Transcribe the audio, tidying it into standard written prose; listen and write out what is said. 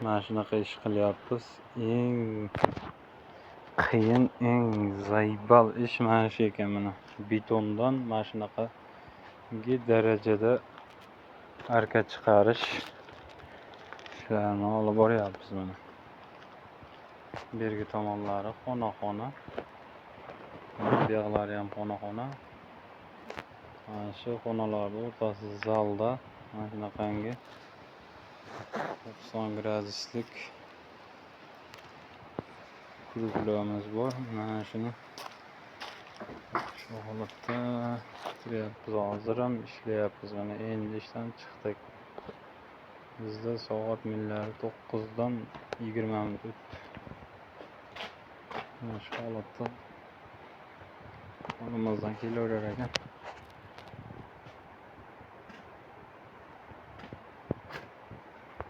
Mana shunaqa ish qilyapmiz. Eng qiyin, eng zaybal ish mana shu ekan. Mana betondan mana shunaqangi darajada arka chiqarish ishlarini olib boryapmiz. Mana bergi tomonlari xona-xona, bu yoqlari ham xona-xona. Mana shu xonalarning o'rtasida zalda mana shunaqangi 90 graduslik kurulamiz bor. Mana shuni shu holatda turyapmiz. Hozir ham ishlayapmiz. Mana endi ishdan chiqdik. Bizda soat millari 9 dan 20 minut o'tdi. Mana shu holatda qo'limizdan kelaverar ekan.